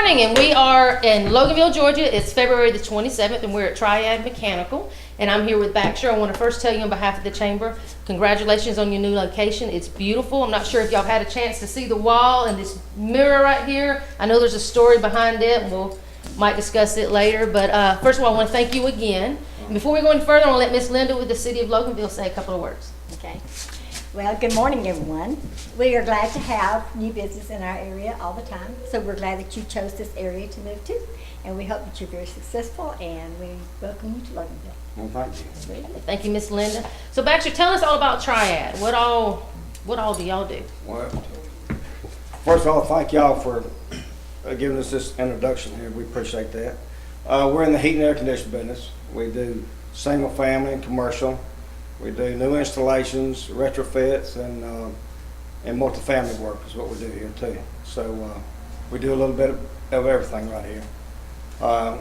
morning, and we are in Loganville, Georgia. It's February the 27th, and we're at Triad Mechanical, and I'm here with Baxter. I want to first tell you on behalf of the Chamber, congratulations on your new location. It's beautiful. I'm not sure if y'all had a chance to see the wall and this mirror right here. I know there's a story behind it, and might discuss it later, but first of all, I want to thank you again. And before we go any further, I want to let Miss Linda with the City of Loganville say a couple of words. Okay. Well, good morning, everyone. We are glad to have new business in our area all the time, so we're glad that you chose this area to move to, and we hope that you're very successful, and we welcome you to Loganville. Well, thank you. Thank you, Miss Linda. So Baxter, tell us all about Triad. What all do y'all do? Well, first of all, thank y'all for giving us this introduction here. We appreciate that. We're in the heat and air conditioning business. We do single family and commercial. We do new installations, retrofits, and multifamily work is what we do here too. So we do a little bit of everything right here.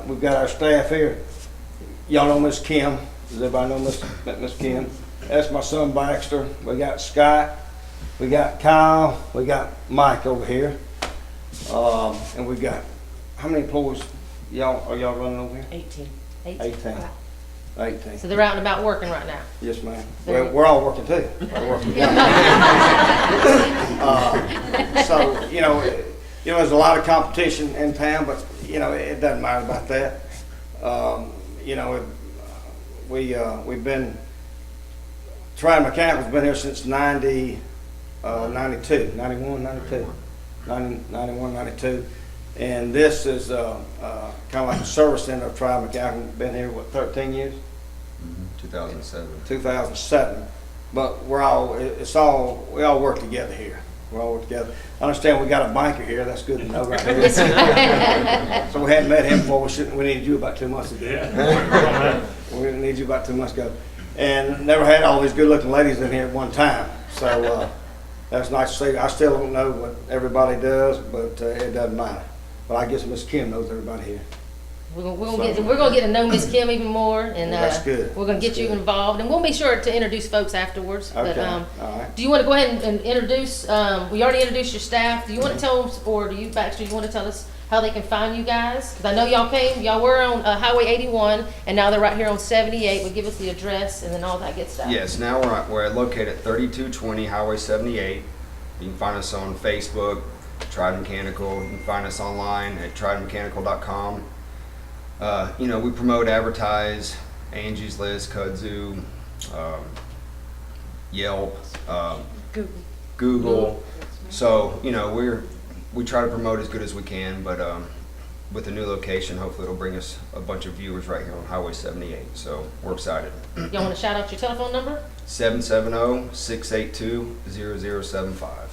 We've got our staff here. Y'all know Miss Kim. Does everybody know Miss Kim? That's my son Baxter. We got Scott. We got Kyle. We got Mike over here. And we've got, how many employees are y'all running over here? 18. 18. So they're out and about working right now. Yes, ma'am. Well, we're all working too. We're working. So there's a lot of competition in town, but it doesn't matter about that. We've been Triad Mechanical's been here since 91, 92. And this is kind of like a service center of Triad Mechanical. Been here, 13 years? 2007. 2007. But we all work together here. We all work together. I understand we got a banker here. That's good to know right here. So we hadn't met him before. We needed you about 2 months ago. Yeah. We didn't need you about 2 months ago. And never had all these good-looking ladies in here at one time. So that's nice to see. I still don't know what everybody does, but it doesn't matter. But I guess Miss Kim knows everybody here. We're gonna get to know Miss Kim even more, and well, that's good. We're gonna get you involved, and we'll be sure to introduce folks afterwards. Okay. But, all right. do you want to go ahead and introduce? We already introduced your staff. Do you want to tell us, or do you, Baxter? You want to tell us how they can find you guys? Because I know y'all were on Highway 81, and now they're right here on 78. But give us the address and then all that good stuff. Yes, now we're located at 3220 Highway 78. You can find us on Facebook, Triad Mechanical. You can find us online at triadmechanical.com. We promote, advertise, Angie's List, Kudzu, Yelp, Google. So, we try to promote as good as we can, but with the new location, hopefully it'll bring us a bunch of viewers right here on Highway 78. So we're excited. Y'all want to shout out your telephone number? 770-682-0075.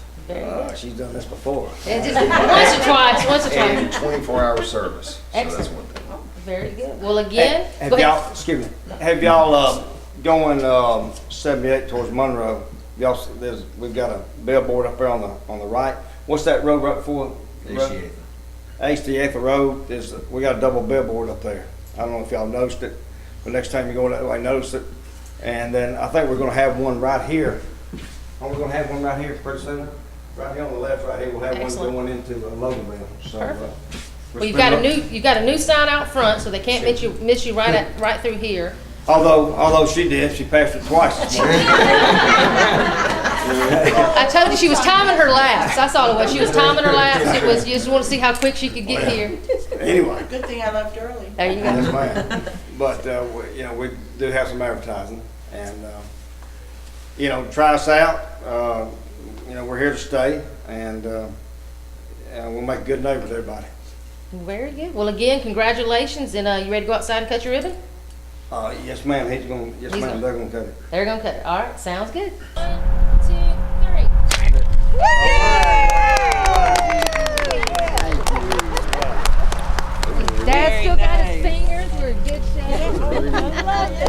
She's done this before. Once or twice. And 24-hour service. Excellent. So that's one thing. Very good. Well, again, Have y'all going 78 towards Monroe? We've got a billboard up there on the right. What's that road right before? 88th Road we got a double billboard up there. I don't know if y'all noticed it, but next time you go that way, notice it. And then I think we're going to have one right here. Are we going to have one right here pretty soon? Right here on the left, right here, we'll have Excellent. one going into Loganville. So, perfect. Well, you've got a new sign out front, so they can't miss you right through here. Although she did, she passed it twice this morning. I told you she was timing her laps. That's all it was. She was timing her laps. It was, you just want to see how quick she could get here. Anyway. Good thing I left early. There you go. Yes, ma'am. But we do have some advertising, and try us out. We're here to stay, and we'll make good neighbors, everybody. Very good. Well, again, congratulations, and you ready to go outside and cut your ribbon? Yes, ma'am. They're gonna cut it. They're gonna cut it. All right, sounds good. 1, 2, 3. Dad still got his fingers. We're in good shape. I love it.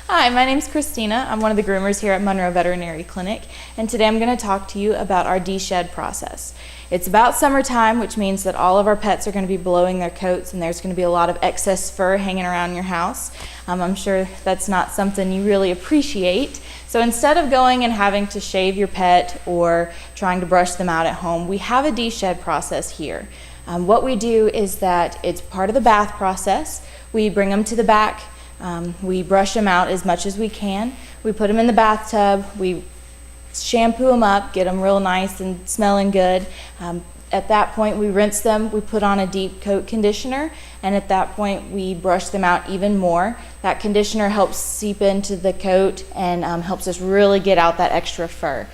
Hi, my name's Christina. I'm one of the groomers here at Monroe Veterinary Clinic, and today I'm going to talk to you about our de-shed process. It's about summertime, which means that all of our pets are going to be blowing their coats and there's going to be a lot of excess fur hanging around your house. I'm sure that's not something you really appreciate. So instead of going and having to shave your pet or trying to brush them out at home, we have a de-shed process here. What we do is that it's part of the bath process. We bring them to the back. We brush them out as much as we can. We put them in the bathtub. We shampoo them up, get them real nice and smelling good. At that point, we rinse them. We put on a deep coat conditioner, and at that point, we brush them out even more. That conditioner helps seep into the coat and helps us really get out that extra fur.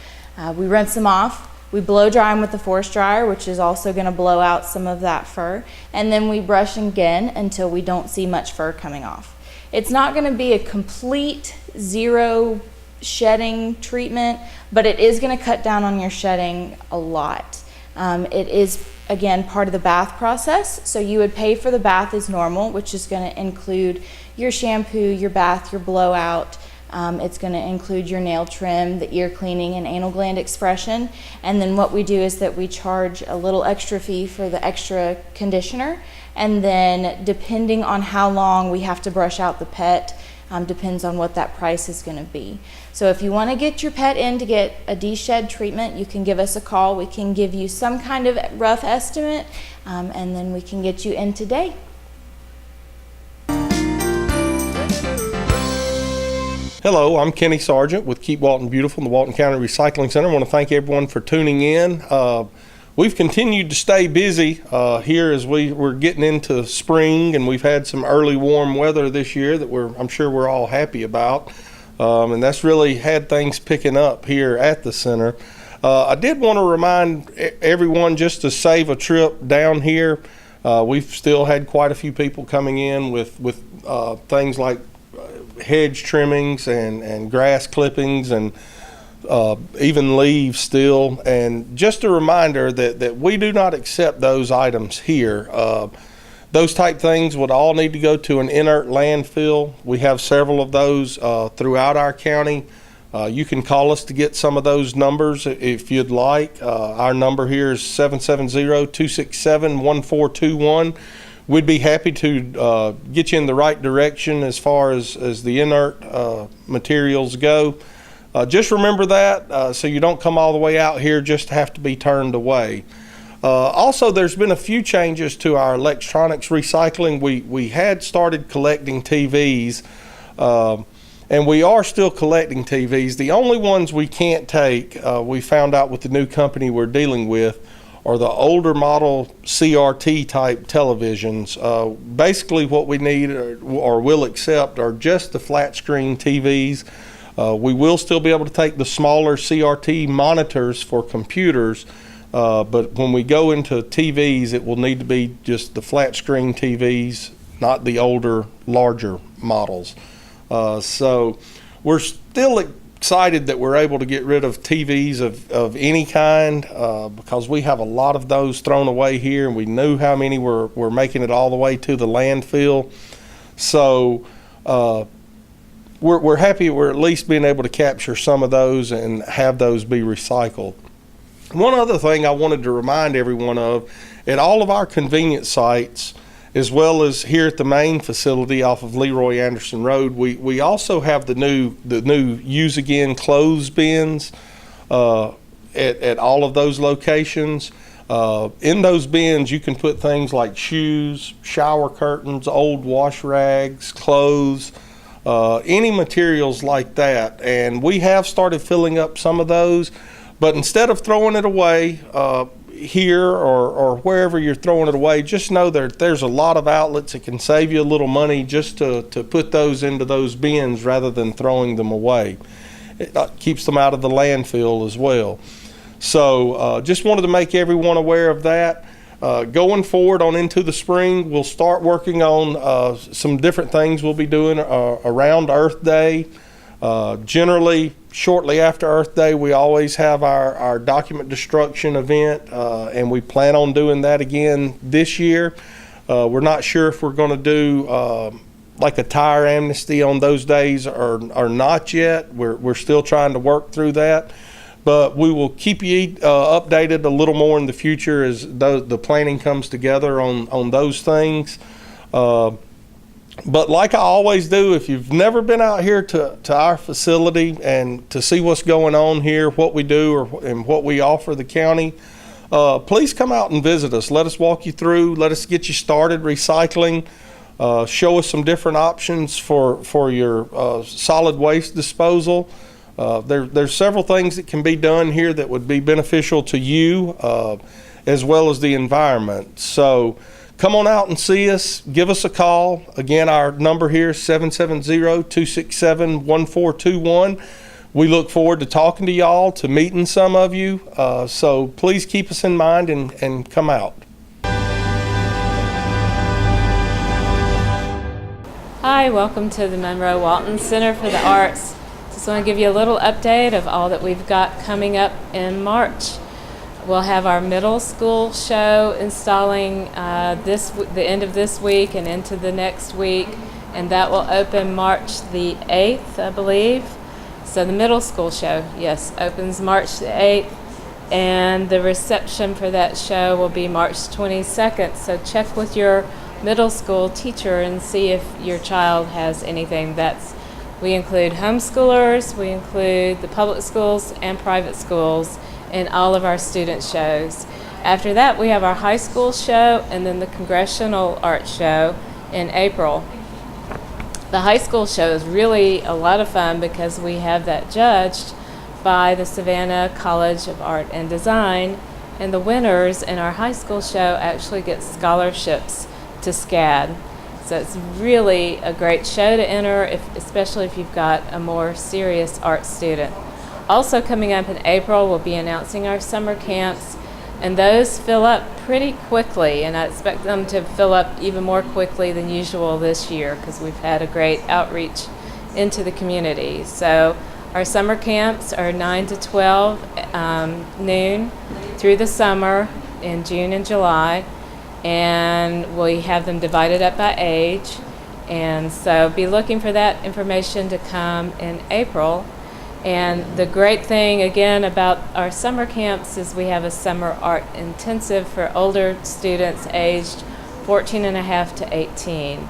We rinse them off. We blow dry them with the force dryer, which is also going to blow out some of that fur, and then we brush again until we don't see much fur coming off. It's not going to be a complete zero shedding treatment, but it is going to cut down on your shedding a lot. It is, again, part of the bath process, so you would pay for the bath as normal, which is going to include your shampoo, your bath, your blowout. It's going to include your nail trim, the ear cleaning, and anal gland expression. And then what we do is that we charge a little extra fee for the extra conditioner, and then depending on how long we have to brush out the pet, depends on what that price is going to be. So if you want to get your pet in to get a de-shed treatment, you can give us a call. We can give you some kind of rough estimate, and then we can get you in today. Hello, I'm Kenny Sargent with Keep Walton Beautiful in the Walton County Recycling Center. I want to thank everyone for tuning in. We've continued to stay busy here as we're getting into spring, and we've had some early warm weather this year that I'm sure we're all happy about. And that's really had things picking up here at the center. I did want to remind everyone just to save a trip down here. We've still had quite a few people coming in with things like hedge trimmings and grass clippings and even leaves still. And just a reminder that we do not accept those items here. Those type things would all need to go to an inert landfill. We have several of those throughout our county. You can call us to get some of those numbers if you'd like. Our number here is 770-267-1421. We'd be happy to get you in the right direction as far as the inert materials go. Just remember that so you don't come all the way out here just to have to be turned away. Also, there's been a few changes to our electronics recycling. We had started collecting TVs, and we are still collecting TVs. The only ones we can't take, we found out with the new company we're dealing with, are the older model CRT type televisions. Basically what we need or will accept are just the flat screen TVs. We will still be able to take the smaller CRT monitors for computers, but when we go into TVs, it will need to be just the flat screen TVs, not the older, larger models. So we're still excited that we're able to get rid of TVs of any kind because we have a lot of those thrown away here, and we knew how many were making it all the way to the landfill. So we're happy we're at least being able to capture some of those and have those be recycled. One other thing I wanted to remind everyone of, at all of our convenience sites, as well as here at the main facility off of Leroy Anderson Road, we also have the new use again clothes bins at all of those locations. In those bins, you can put things like shoes, shower curtains, old wash rags, clothes, any materials like that. And we have started filling up some of those. But instead of throwing it away here or wherever you're throwing it away, just know there's a lot of outlets that can save you a little money just to put those into those bins rather than throwing them away. It keeps them out of the landfill as well. So just wanted to make everyone aware of that. Going forward on into the spring, we'll start working on some different things we'll be doing around Earth Day. Generally, shortly after Earth Day, we always have our document destruction event, and we plan on doing that again this year. We're not sure if we're going to do like a tire amnesty on those days or not yet. We're still trying to work through that. but we will keep you updated a little more in the future as the planning comes together on those things. But like I always do, if you've never been out here to our facility and to see what's going on here, what we do and what we offer the county, please come out and visit us. Let us walk you through. Let us get you started recycling. Show us some different options for your solid waste disposal. There's several things that can be done here that would be beneficial to you as well as the environment. So come on out and see us. Give us a call. Again, our number here is 770-267-1421. We look forward to talking to y'all, to meeting some of you. So please keep us in mind and come out. Hi, welcome to the Monroe Walton Center for the Arts. Just want to give you a little update of all that we've got coming up in March. We'll have our middle school show installing the end of this week and into the next week, and that will open March the 8th, I believe. So the middle school show, yes, opens March the 8th, and the reception for that show will be March 22nd. So check with your middle school teacher and see if your child has anything. We include homeschoolers, we include the public schools and private schools in all of our student shows. After that, we have our high school show and then the Congressional Art Show in April. The high school show is really a lot of fun because we have that judged by the Savannah College of Art and Design, and the winners in our high school show actually get scholarships to SCAD. So it's really a great show to enter, especially if you've got a more serious art student. Also coming up in April, we'll be announcing our summer camps, and those fill up pretty quickly, and I expect them to fill up even more quickly than usual this year because we've had a great outreach into the community. So our summer camps are 9 to 12 noon through the summer in June and July, and we have them divided up by age, and so be looking for that information to come in April. And the great thing again about our summer camps is we have a summer art intensive for older students aged 14 and a half to 18,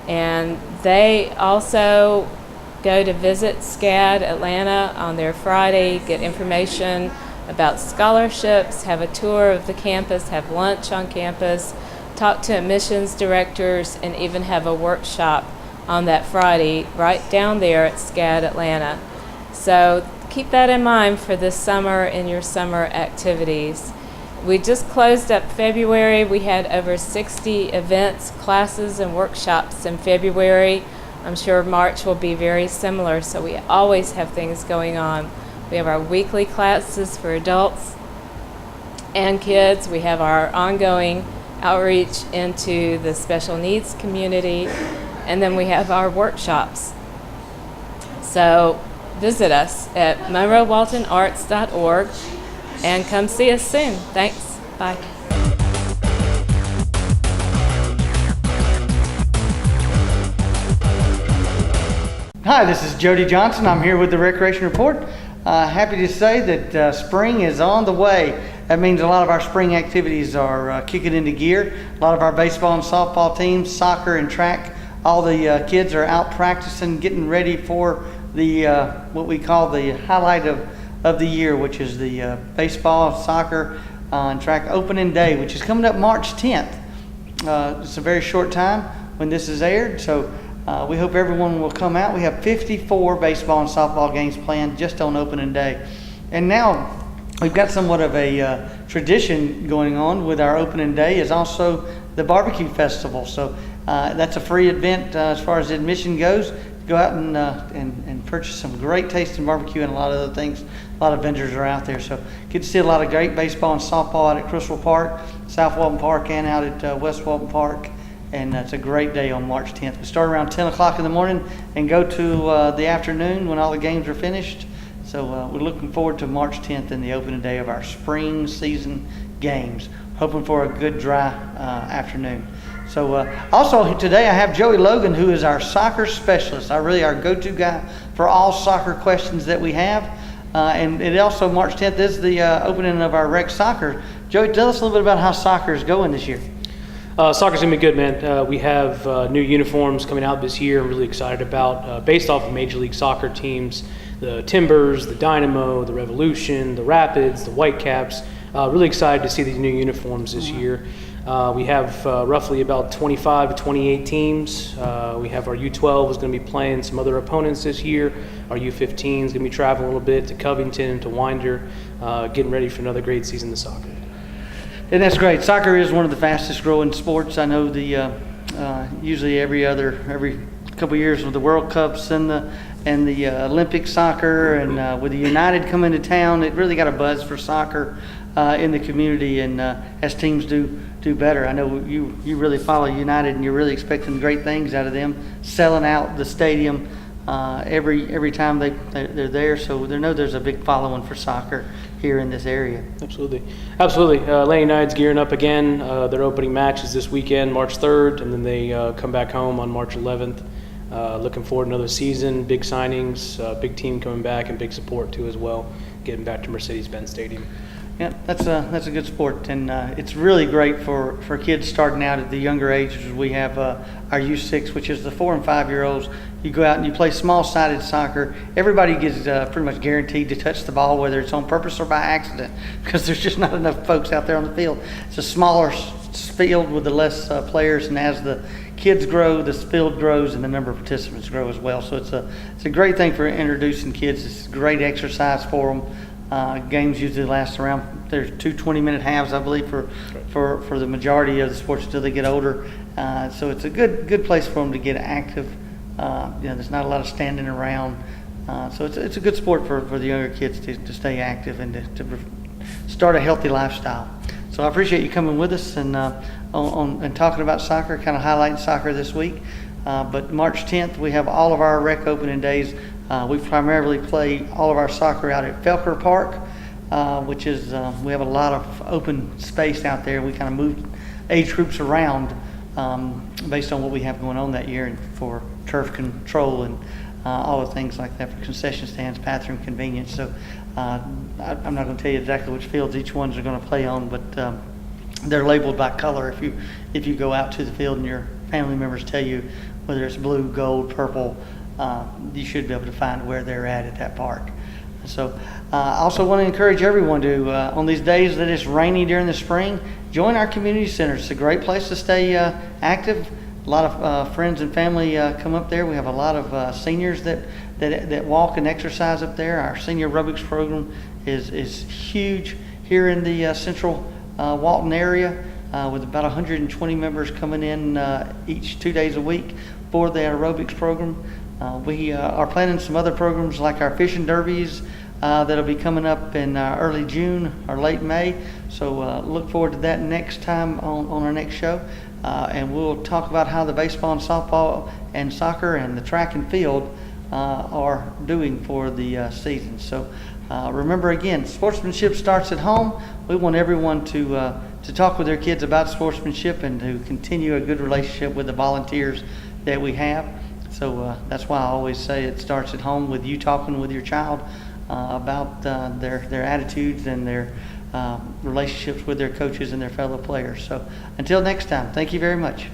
and they also go to visit SCAD Atlanta on their Friday, get information about scholarships, have a tour of the campus, have lunch on campus, talk to admissions directors, and even have a workshop on that Friday right down there at SCAD Atlanta. So keep that in mind for this summer in your summer activities. We just closed up February. We had over 60 events, classes, and workshops in February. I'm sure March will be very similar, so we always have things going on. We have our weekly classes for adults and kids. We have our ongoing outreach into the special needs community, and then we have our workshops. So visit us at monroewaltonarts.org and come see us soon. Thanks. Bye. Hi, this is Jody Johnson. I'm here with the Recreation Report. Happy to say that spring is on the way. That means a lot of our spring activities are kicking into gear. A lot of our baseball and softball teams, soccer and track, all the kids are out practicing, getting ready for the what we call the highlight of the year, which is the baseball, soccer, and track opening day, which is coming up March 10th. It's a very short time when this is aired, so we hope everyone will come out. We have 54 baseball and softball games planned just on opening day. And now we've got somewhat of a tradition going on with our opening day is also the barbecue festival. So that's a free event as far as admission goes. Go out and purchase some great tasting barbecue and a lot of other things. A lot of vendors are out there. So get to see a lot of great baseball and softball out at Crystal Park, South Walton Park, and out at West Walton Park. And it's a great day on March 10th. We start around 10 o'clock in the morning and go to the afternoon when all the games are finished. So we're looking forward to March 10th and the opening day of our spring season games. Hoping for a good dry afternoon. So also today I have Joey Logan, who is our soccer specialist. Our go-to guy for all soccer questions that we have. And it also, March 10th is the opening of our rec soccer. Joey, tell us a little bit about how soccer is going this year. Soccer's gonna be good, man. We have new uniforms coming out this year. I'm really excited about, based off of Major League Soccer teams, the Timbers, the Dynamo, the Revolution, the Rapids, the Whitecaps. Really excited to see these new uniforms this year. We have roughly about 25 to 28 teams. We have our U12 is going to be playing some other opponents this year. Our U15 is going to be traveling a little bit to Covington and to Winder, getting ready for another great season of soccer. And that's great. Soccer is one of the fastest growing sports. I know usually every couple of years with the World Cups and the Olympic soccer and with the United coming to town, it really got a buzz for soccer in the community, and as teams do better. I know you really follow United, and you're really expecting great things out of them, selling out the stadium every time they're there. So they know there's a big following for soccer here in this area. Absolutely. Lane United's gearing up again. Their opening match is this weekend, March 3rd, and then they come back home on March 11th. Looking forward to another season, big signings, big team coming back, and big support too as well, getting back to Mercedes-Benz Stadium. Yeah, that's a good sport, and it's really great for kids starting out at the younger ages. We have our U6, which is the 4 and 5 year olds. You go out and you play small-sided soccer. Everybody gets pretty much guaranteed to touch the ball, whether it's on purpose or by accident, because there's just not enough folks out there on the field. It's a smaller field with the less players, and as the kids grow, the field grows, and the number of participants grow as well. So it's a great thing for introducing kids. It's great exercise for them. Games usually last around, there's 2 20-minute halves, I believe, for the majority of the sports until they get older. So it's a good place for them to get active. There's not a lot of standing around. So it's a good sport for the younger kids to stay active and to start a healthy lifestyle. So I appreciate you coming with us and talking about soccer, kind of highlighting soccer this week. But March 10th, we have all of our rec opening days. We primarily play all of our soccer out at Felker Park, which is, we have a lot of open space out there. We kind of move age groups around based on what we have going on that year, and for turf control and all the things like that, for concession stands, bathroom convenience. So I'm not going to tell you exactly which fields each ones are going to play on, but they're labeled by color. If you go out to the field and your family members tell you whether it's blue, gold, purple, you should be able to find where they're at that park. So I also want to encourage everyone to, on these days that it's rainy during the spring, join our community center. It's a great place to stay active. A lot of friends and family come up there. We have a lot of seniors that walk and exercise up there. Our senior aerobics program is huge here in the central Walton area, with about 120 members coming in each 2 days a week for the aerobics program. We are planning some other programs like our fishing derbies that'll be coming up in early June or late May. So look forward to that next time on our next show. And we'll talk about how the baseball and softball and soccer and the track and field are doing for the season. So remember, again, sportsmanship starts at home. We want everyone to talk with their kids about sportsmanship and to continue a good relationship with the volunteers that we have. So that's why I always say it starts at home, with you talking with your child about their attitudes and their relationships with their coaches and their fellow players. So until next time, thank you very much.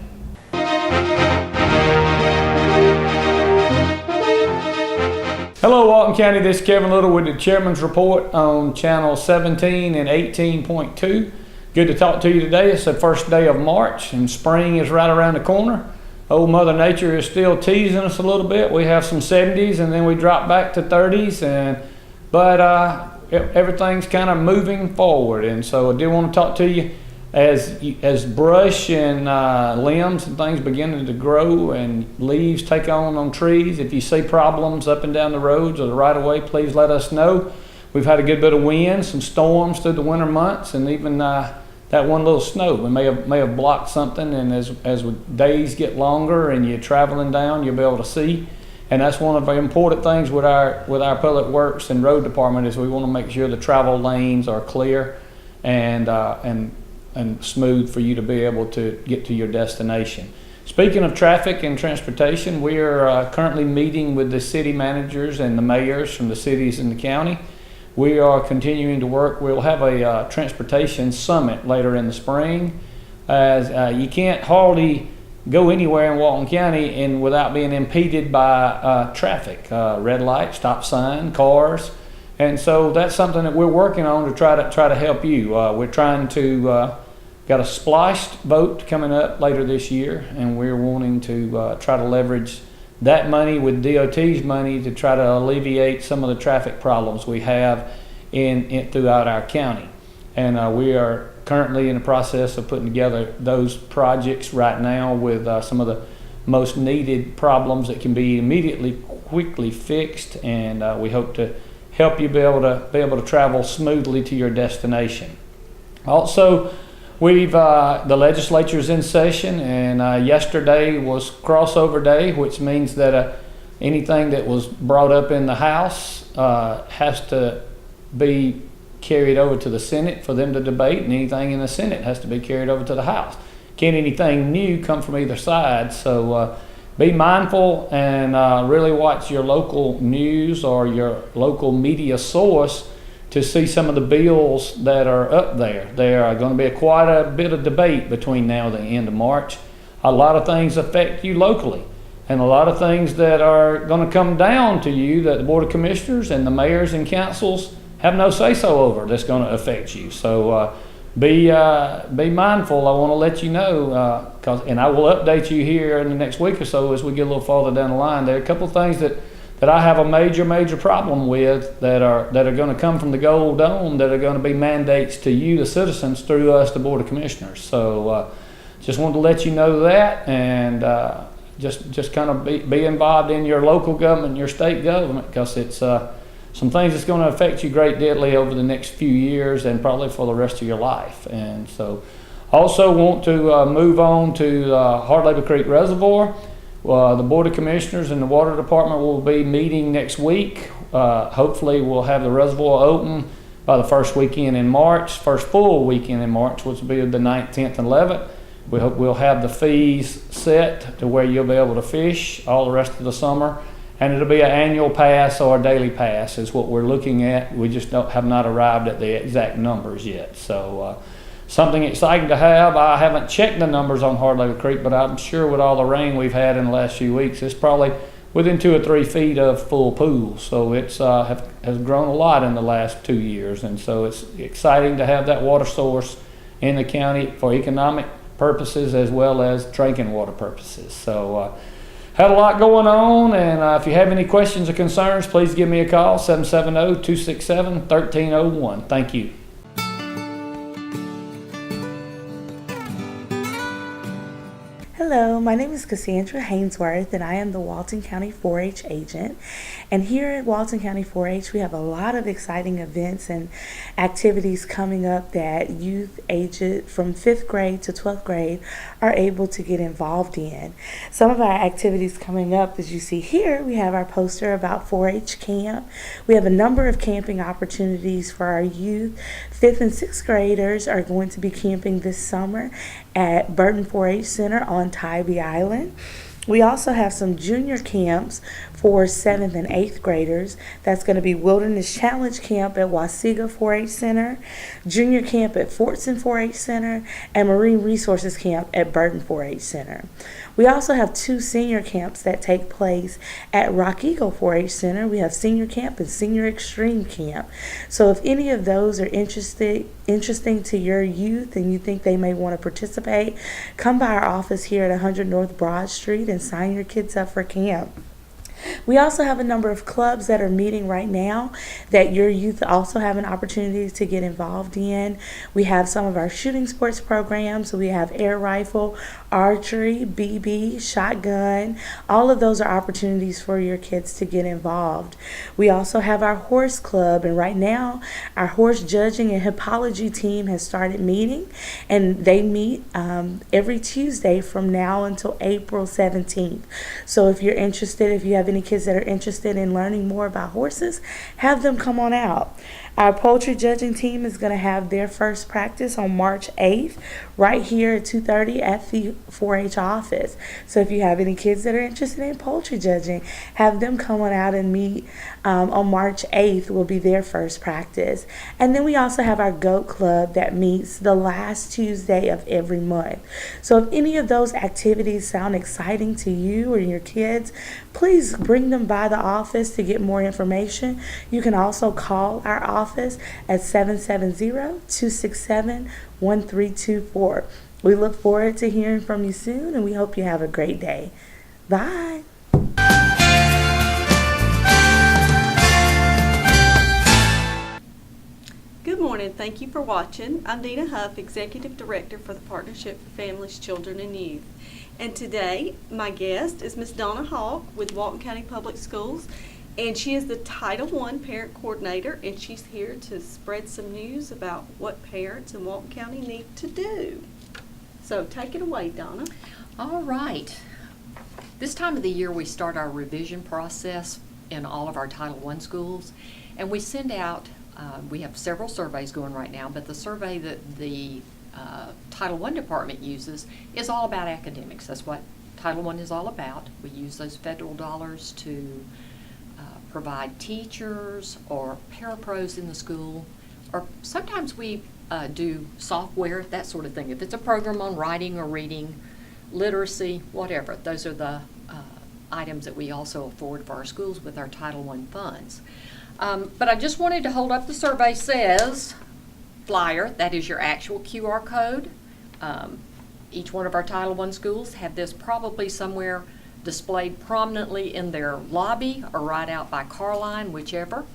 Hello, Walton County. This is Kevin Little with the Chairman's Report on Channel 17 and 18.2. Good to talk to you today. It's the first day of March, and spring is right around the corner. Old Mother Nature is still teasing us a little bit. We have some 70s, and then we drop back to 30s, but everything's kind of moving forward. And so I do want to talk to you as brush and limbs and things beginning to grow and leaves take on trees. If you see problems up and down the roads or the right of way, please let us know. We've had a good bit of wind, some storms through the winter months, and even that one little snow. We may have blocked something, and as days get longer and you're traveling down, you'll be able to see. And that's one of the important things with our public works and road department, is we want to make sure the travel lanes are clear and smooth for you to be able to get to your destination. Speaking of traffic and transportation, we are currently meeting with the city managers and the mayors from the cities in the county. we are continuing to work. We'll have a transportation summit later in the spring, as you can't hardly go anywhere in Walton County and without being impeded by traffic, red light, stop sign, cars. And so that's something that we're working on to try to help you. We're trying to got a spliced vote coming up later this year, and we're wanting to try to leverage that money with DOT's money to try to alleviate some of the traffic problems we have in throughout our county. And we are currently in the process of putting together those projects right now with some of the most needed problems that can be immediately, quickly fixed, and we hope to help you be able to travel smoothly to your destination. Also, the legislature's in session, and yesterday was crossover day, which means that anything that was brought up in the House has to be carried over to the Senate for them to debate, and anything in the Senate has to be carried over to the House. Can't anything new come from either side, so be mindful and really watch your local news or your local media source to see some of the bills that are up there. There are going to be quite a bit of debate between now and the end of March. A lot of things affect you locally, and a lot of things that are going to come down to you that the Board of Commissioners and the mayors and councils have no say-so over that's going to affect you. So be mindful. I want to let you know, and I will update you here in the next week or so as we get a little farther down the line. There are a couple of things that I have a major problem with that are going to come from the Gold Dome that are going to be mandates to you, the citizens, through us, the Board of Commissioners. So just wanted to let you know that, and just kind of be involved in your local government, your state government, because it's some things that's going to affect you greatly over the next few years and probably for the rest of your life. And so also want to move on to Hard Labor Creek Reservoir. The Board of Commissioners and the Water Department will be meeting next week. Hopefully we'll have the reservoir open by the first weekend in March, first full weekend in March, which will be the 9th, 10th, and 11th. We hope we'll have the fees set to where you'll be able to fish all the rest of the summer. And it'll be an annual pass or a daily pass is what we're looking at. We just have not arrived at the exact numbers yet. So something exciting to have. I haven't checked the numbers on Hard Labor Creek, but I'm sure with all the rain we've had in the last few weeks, it's probably within 2 or 3 feet of full pool. So it's has grown a lot in the last 2 years. And so it's exciting to have that water source in the county for economic purposes as well as drinking water purposes. So had a lot going on, and if you have any questions or concerns, please give me a call, 770-267-1301. Thank you. Hello, my name is Cassandra Hainsworth, and I am the Walton County 4-H agent. And here at Walton County 4-H, we have a lot of exciting events and activities coming up that youth aged from 5th grade to 12th grade are able to get involved in. Some of our activities coming up, as you see here, we have our poster about 4-H camp. We have a number of camping opportunities for our youth. 5th and 6th graders are going to be camping this summer at Burton 4-H Center on Tybee Island. We also have some junior camps for 7th and 8th graders. That's going to be Wilderness Challenge Camp at Wasiga 4-H Center, Junior Camp at Fortson 4-H Center, and Marine Resources Camp at Burton 4-H Center. We also have 2 senior camps that take place at Rock Eagle 4-H Center. We have Senior Camp and Senior Extreme Camp. So if any of those are interesting to your youth and you think they may want to participate, come by our office here at 100 North Broad Street and sign your kids up for camp. We also have a number of clubs that are meeting right now that your youth also have an opportunity to get involved in. We have some of our shooting sports programs. We have air rifle, archery, BB, shotgun. All of those are opportunities for your kids to get involved. We also have our horse club, and right now our horse judging and hippology team has started meeting, and they meet every Tuesday from now until April 17th. So if you're interested, if you have any kids that are interested in learning more about horses, have them come on out. Our poultry judging team is going to have their first practice on March 8th right here at 2:30 at the 4-H office. So if you have any kids that are interested in poultry judging, have them come on out and meet on March 8th will be their first practice. And then we also have our goat club that meets the last Tuesday of every month. So if any of those activities sound exciting to you or your kids, please bring them by the office to get more information. You can also call our office at 770-267-1324. We look forward to hearing from you soon, and we hope you have a great day. Bye. Good morning. Thank you for watching. I'm Dina Huff, Executive Director for the Partnership for Families, Children, and Youth. And today, my guest is Ms. Donna Hawk with Walton County Public Schools, and she is the Title I Parent Coordinator, and she's here to spread some news about what parents in Walton County need to do. So take it away, Donna. All right. This time of the year, we start our revision process in all of our Title I schools, and we send out, we have several surveys going right now, but the survey that the Title I department uses is all about academics. That's what Title I is all about. We use those federal dollars to provide teachers or parapros in the school, or sometimes we do software, that sort of thing. If it's a program on writing or reading, literacy, whatever, those are the items that we also afford for our schools with our Title I funds. But I just wanted to hold up the survey says flyer, that is your actual QR code. Each one of our Title I schools have this probably somewhere displayed prominently in their lobby or right out by car line, whichever.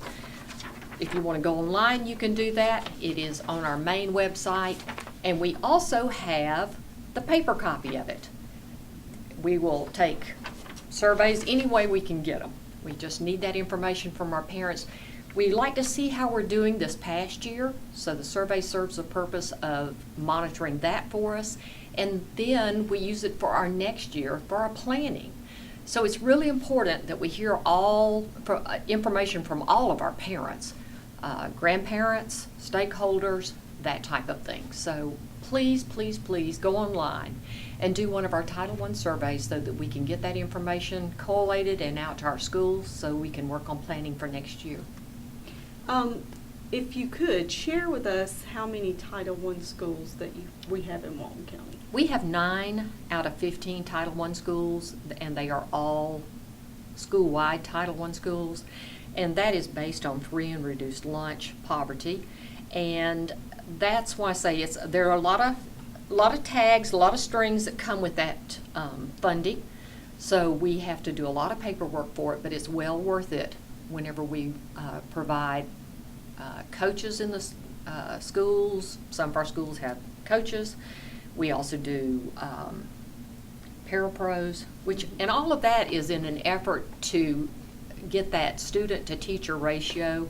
If you want to go online, you can do that. It is on our main website, and we also have the paper copy of it. We will take surveys any way we can get them. We just need that information from our parents. We like to see how we're doing this past year, so the survey serves the purpose of monitoring that for us, and then we use it for our next year for our planning. So it's really important that we hear all information from all of our parents, grandparents, stakeholders, that type of thing. So please, please, please go online and do one of our Title I surveys so that we can get that information collated and out to our schools so we can work on planning for next year. If you could, share with us how many Title I schools that we have in Walton County. We have 9 out of 15 Title I schools, and they are all school-wide Title I schools, and that is based on free and reduced lunch poverty. And that's why I say there are a lot of tags, a lot of strings that come with that funding. So we have to do a lot of paperwork for it, but it's well worth it whenever we provide coaches in the schools. Some of our schools have coaches. We also do parapros, and all of that is in an effort to get that student to teacher ratio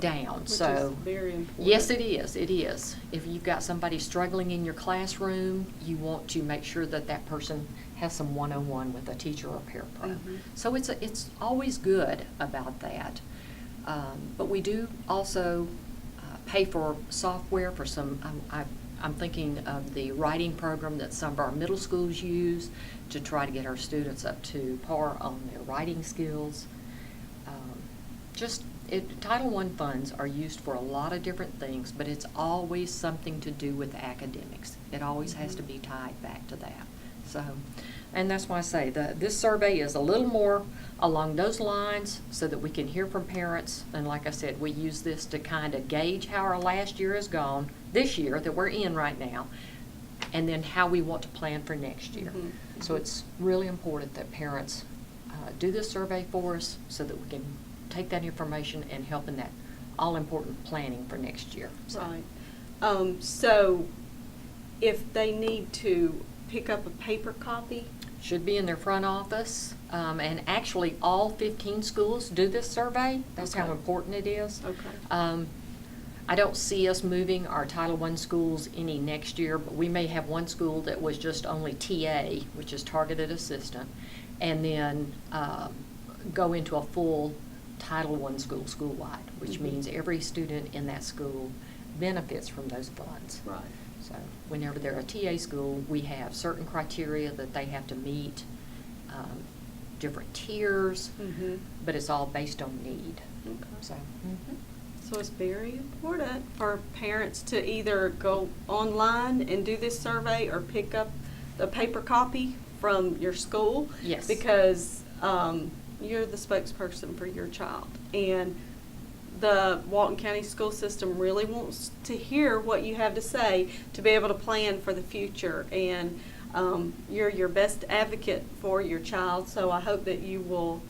down. Which So is very important. yes, it is. It is. If you've got somebody struggling in your classroom, you want to make sure that that person has some one-on-one with a teacher or parapro. So it's always good about that. But we do also pay for software for some. I'm thinking of the writing program that some of our middle schools use to try to get our students up to par on their writing skills. Title I funds are used for a lot of different things, but it's always something to do with academics. It always has to be tied back to that. So, and that's why I say this survey is a little more along those lines so that we can hear from parents. And like I said, we use this to kind of gauge how our last year has gone, this year that we're in right now, and then how we want to plan for next year. So it's really important that parents do this survey for us so that we can take that information and help in that all-important planning for next year. So. Right. So if they need to pick up a paper copy? Should be in their front office. And actually, all 15 schools do this survey. That's how important it is. Okay. I don't see us moving our Title I schools any next year, but we may have one school that was just only TA, which is targeted assistant, and then go into a full Title I school, school-wide, which means every student in that school benefits from those funds. Right. So whenever they're a TA school, we have certain criteria that they have to meet, different tiers, but it's all based on need. Okay. So, So it's very important for parents to either go online and do this survey or pick up the paper copy from your school. Yes. Because you're the spokesperson for your child. And the Walton County school system really wants to hear what you have to say to be able to plan for the future. And you're your best advocate for your child. So I hope that you will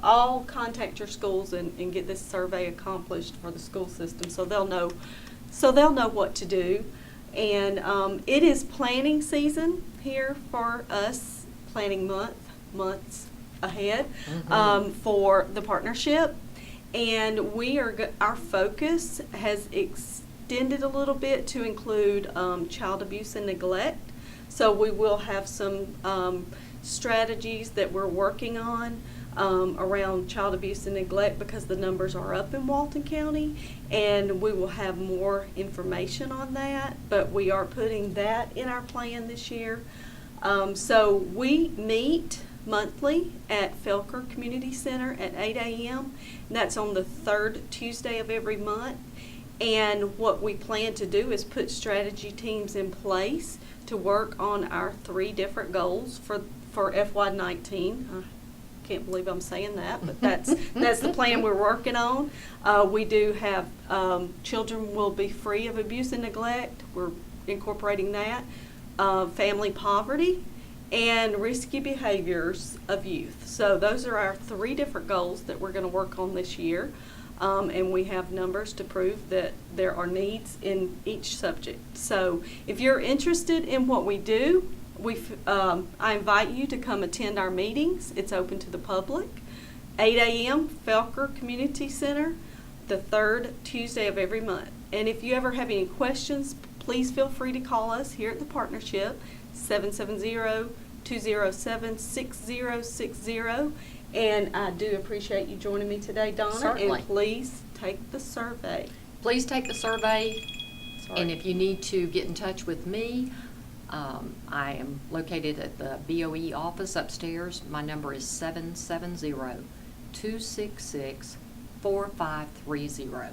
all contact your schools and get this survey accomplished for the school system, so they'll know what to do. And it is planning season here for us, planning months ahead for the partnership, and our focus has extended a little bit to include child abuse and neglect. So we will have some strategies that we're working on around child abuse and neglect, because the numbers are up in Walton County, and we will have more information on that, but we are putting that in our plan this year. So we meet monthly at Felker Community Center at 8 a.m. and that's on the third Tuesday of every month. And what we plan to do is put strategy teams in place to work on our 3 different goals for FY19. Can't believe I'm saying that, but that's the plan we're working on. We do have children will be free of abuse and neglect. We're incorporating that. Family poverty and risky behaviors of youth. So those are our 3 different goals that we're going to work on this year. And we have numbers to prove that there are needs in each subject. So if you're interested in what we do, I invite you to come attend our meetings. It's open to the public. 8 a.m. Felker Community Center, the 3rd Tuesday of every month. And if you ever have any questions, please feel free to call us here at the partnership, 770-207-6060. And I do appreciate you joining me today, Donna. Certainly. And please take the survey. please take the survey. Sorry. And if you need to get in touch with me, I am located at the BOE office upstairs. My number is 770-266-4530.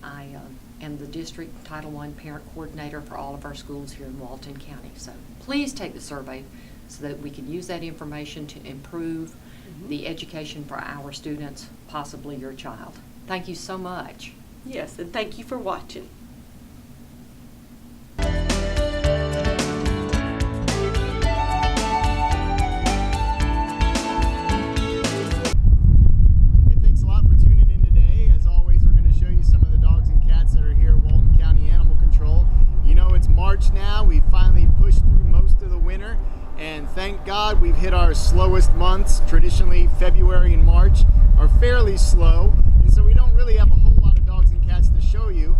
I am the district Title I parent coordinator for all of our schools here in Walton County. So please take the survey so that we can use that information to improve the education for our students, possibly your child. Thank you so much. Yes, and thank you for watching. Thanks a lot for tuning in today. As always, we're going to show you some of the dogs and cats that are here at Walton County Animal Control. You know, it's March now. We finally pushed through most of the winter, and thank God we've hit our slowest months. Traditionally, February and March are fairly slow, and so we don't really have a whole lot of dogs and cats to show you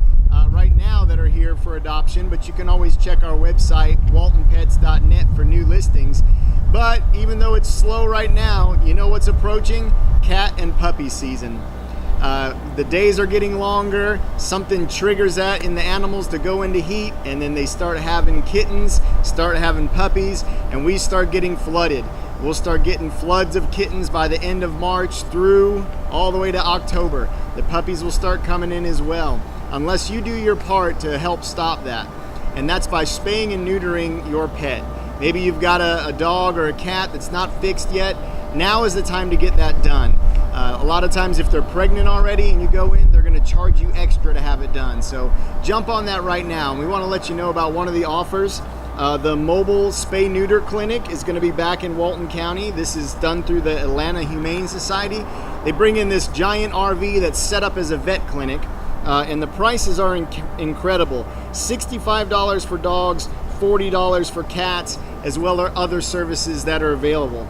right now that are here for adoption, but you can always check our website, waltonpets.net, for new listings. But even though it's slow right now, you know what's approaching? Cat and puppy season. The days are getting longer, something triggers that in the animals to go into heat, and then they start having kittens, start having puppies, and we start getting flooded. We'll start getting floods of kittens by the end of March through all the way to October. The puppies will start coming in as well, unless you do your part to help stop that. And that's by spaying and neutering your pet. Maybe you've got a dog or a cat that's not fixed yet. Now is the time to get that done. A lot of times if they're pregnant already and you go in, they're going to charge you extra to have it done. So jump on that right now. And we want to let you know about one of the offers. The mobile spay-neuter clinic is going to be back in Walton County. This is done through the Atlanta Humane Society. They bring in this giant RV that's set up as a vet clinic, and the prices are incredible. $65 for dogs, $40 for cats, as well as other services that are available.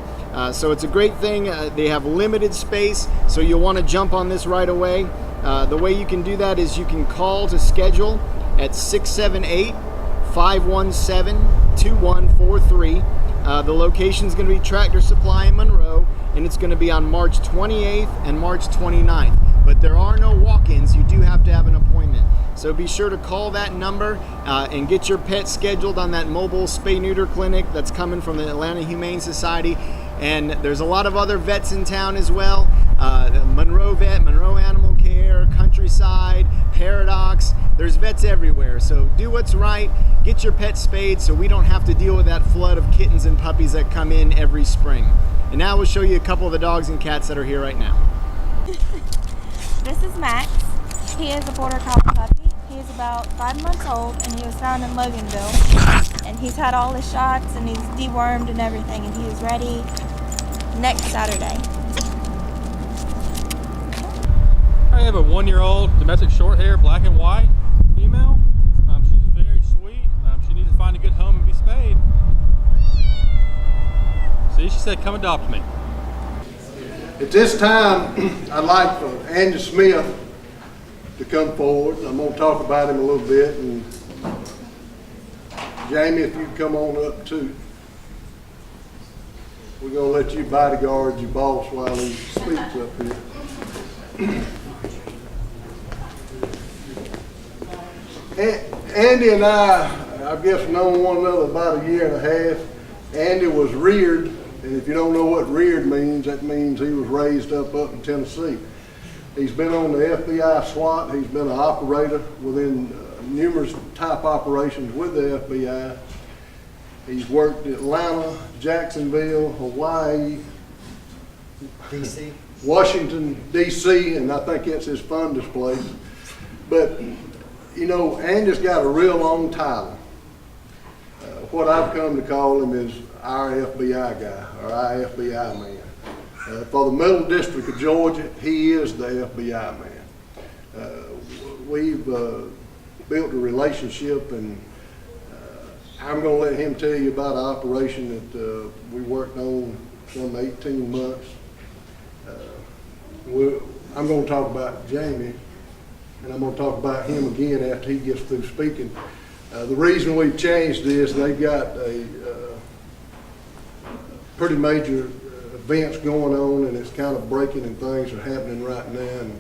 So it's a great thing. They have limited space, so you'll want to jump on this right away. The way you can do that is you can call to schedule at 678-517-2143. The location is going to be Tractor Supply in Monroe, and it's going to be on March 28th and March 29th. But there are no walk-ins. You do have to have an appointment. So be sure to call that number and get your pet scheduled on that mobile spay-neuter clinic that's coming from the Atlanta Humane Society. And there's a lot of other vets in town as well. The Monroe Vet, Monroe Animal Care, Countryside, Paradox. There's vets everywhere. So do what's right. Get your pet spayed so we don't have to deal with that flood of kittens and puppies that come in every spring. And now we'll show you a couple of the dogs and cats that are here right now. This is Max. He is a border collie puppy. He is about 5 months old, and he was found in Loganville. And he's had all his shots, and he's dewormed and everything, and he is ready next Saturday. I have a 1-year-old domestic short hair, black and white female. She's very sweet. She needs to find a good home and be spayed. See, she said, come adopt me. At this time, I'd like for Andy Smith to come forward. I'm going to talk about him a little bit. And Jamie, if you come on up too. We're going to let you bodyguard your boss while he speaks up here. Andy and I guess known one another about 1.5 years. Andy was reared, and if you don't know what reared means, that means he was raised up in Tennessee. He's been on the FBI SWAT. He's been an operator within numerous type operations with the FBI. He's worked in Atlanta, Jacksonville, Hawaii, DC, Washington, D.C., and I think that's his fondest place. But, you know, Andy's got a real long title. What I've come to call him is our FBI guy, or our FBI man. For the Middle District of Georgia, he is the FBI man. We've built a relationship, and I'm going to let him tell you about an operation that we worked on some 18 months. I'm going to talk about Jamie, and I'm going to talk about him again after he gets through speaking. The reason we've changed this, they've got a pretty major events going on, and it's kind of breaking and things are happening right now, and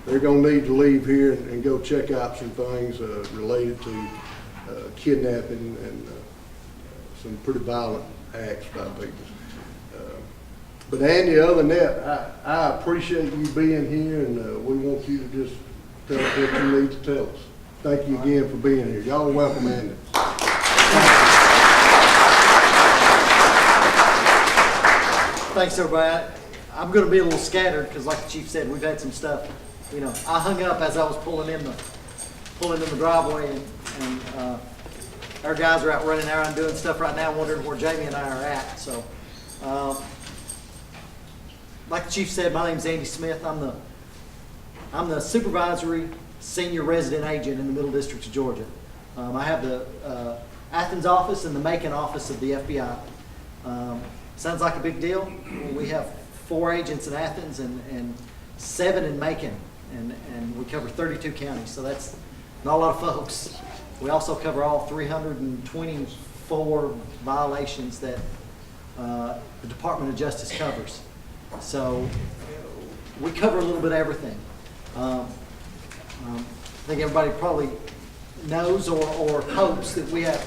they're going to need to leave here and go check out some things related to kidnapping and some pretty violent acts by people. But Andy, other than that, I appreciate you being here, and we want you to just tell us what you need to tell us. Thank you again for being here. Y'all are welcome, Andy. Thanks, everybody. I'm going to be a little scattered because, like the chief said, we've had some stuff. You know, I hung up as I was pulling in the driveway, and our guys are out running around doing stuff right now, wondering where Jamie and I are at. So, like the chief said, my name's Andy Smith. I'm the supervisory senior resident agent in the Middle District of Georgia. I have the Athens office and the Macon office of the FBI. Sounds like a big deal. We have 4 agents in Athens and 7 in Macon, and we cover 32 counties, so that's not a lot of folks. We also cover all 324 violations that the Department of Justice covers. So we cover a little bit of everything. I think everybody probably knows or hopes that we have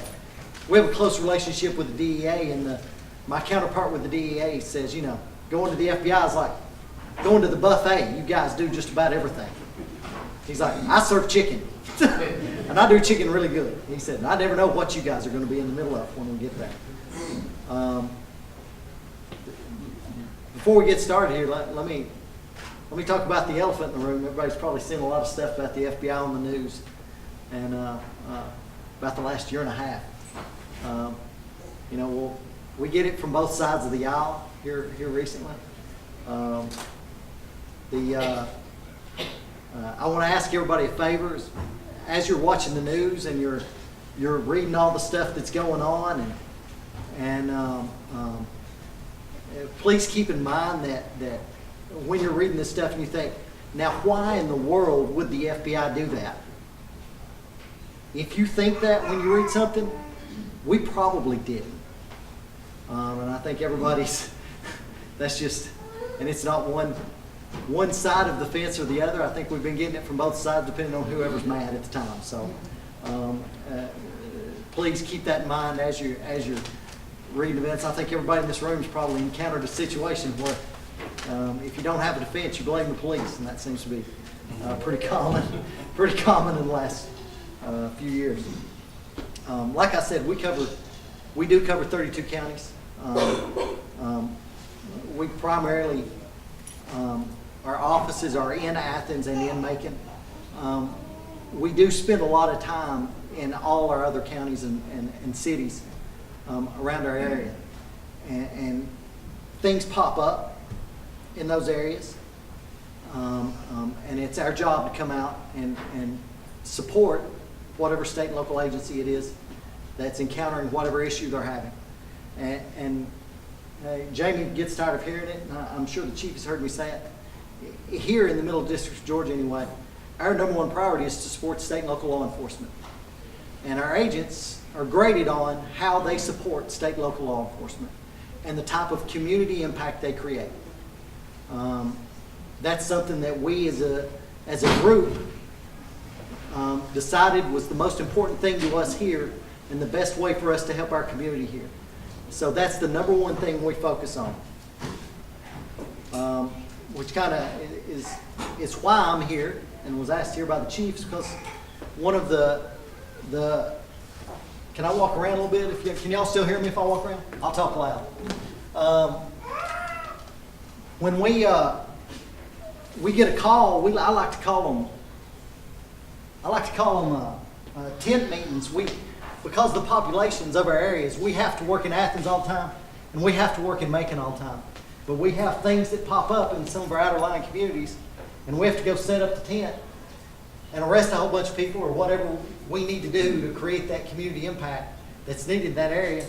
a close relationship with the DEA, and my counterpart with the DEA says, you know, going to the FBI is like going to the buffet. You guys do just about everything. He's like, I serve chicken, and I do chicken really good. He said, I never know what you guys are going to be in the middle of when we get there. Before we get started here, let me talk about the elephant in the room. Everybody's probably seen a lot of stuff about the FBI on the news, and about the last 1.5 years. You know, we get it from both sides of the aisle here recently. I want to ask everybody a favor. As you're watching the news and you're reading all the stuff that's going on, and please keep in mind that when you're reading this stuff and you think, now why in the world would the FBI do that? If you think that when you read something, we probably didn't. And I think everybody's, that's just, and it's not one side of the fence or the other. I think we've been getting it from both sides depending on whoever's mad at the time. So please keep that in mind as you're reading events. I think everybody in this room has probably encountered a situation where if you don't have a defense, you blame the police, and that seems to be pretty common in the last few years. Like I said, we do cover 32 counties. We primarily, our offices are in Athens and in Macon. We do spend a lot of time in all our other counties and cities around our area. And things pop up in those areas. And it's our job to come out and support whatever state and local agency it is that's encountering whatever issue they're having. And Jamie gets tired of hearing it, and I'm sure the chief has heard me say it. Here in the Middle District of Georgia anyway, our number one priority is to support state and local law enforcement. And our agents are graded on how they support state and local law enforcement and the type of community impact they create. That's something that we as a group decided was the most important thing to us here and the best way for us to help our community here. So that's the number one thing we focus on, which kind of is why I'm here and was asked here by the chiefs, because one of the can I walk around a little bit? Can y'all still hear me if I walk around? I'll talk loud. When we get a call, I like to call them tent meetings. Because of the populations of our areas, we have to work in Athens all the time, and we have to work in Macon all the time. But we have things that pop up in some of our outer lying communities, and we have to go set up the tent and arrest a whole bunch of people or whatever we need to do to create that community impact that's needed in that area.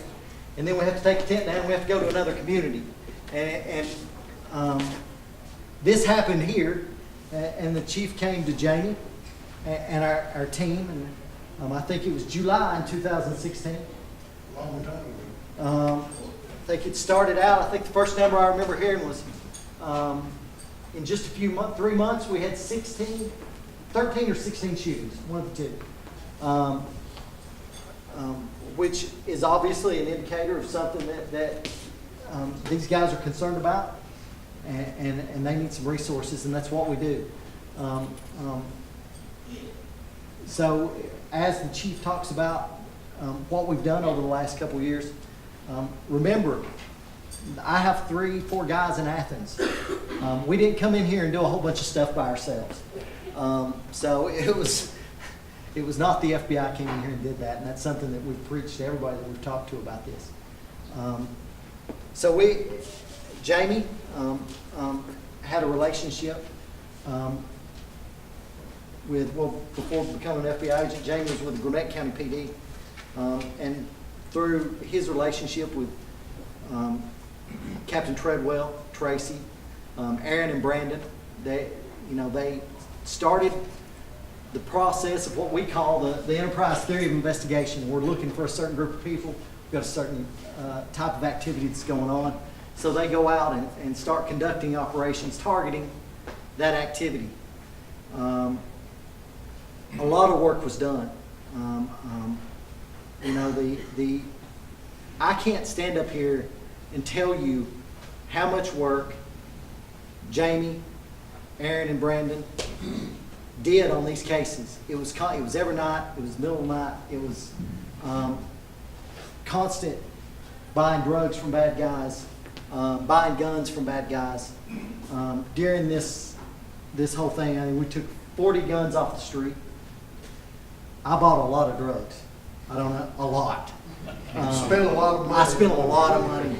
And then we have to take the tent down and we have to go to another community. And this happened here, and the chief came to Jamie and our team, and I think it was July in 2016. Long time ago. I think it started out, I think the first number I remember hearing was in just a few months, 3 months, we had 13 or 16 shootings, one of the two. Which is obviously an indicator of something that these guys are concerned about, and they need some resources, and that's what we do. So as the chief talks about what we've done over the last couple of years, remember, I have 3-4 guys in Athens. We didn't come in here and do a whole bunch of stuff by ourselves. So it was not the FBI came in here and did that, and that's something that we've preached to everybody that we've talked to about this. So Jamie had a relationship before becoming an FBI agent, Jamie was with the Gwinnett County PD, and through his relationship with Captain Treadwell, Tracy, Aaron and Brandon, they started the process of what we call the enterprise theory of investigation. We're looking for a certain group of people, we've got a certain type of activity that's going on. So they go out and start conducting operations targeting that activity. A lot of work was done. I can't stand up here and tell you how much work Jamie, Aaron, and Brandon did on these cases. It was every night. It was middle of the night. It was constant buying drugs from bad guys, buying guns from bad guys. During this whole thing, I mean, we took 40 guns off the street. I bought a lot of drugs. I don't know, a lot. Spent a lot of money. I spent a lot of money.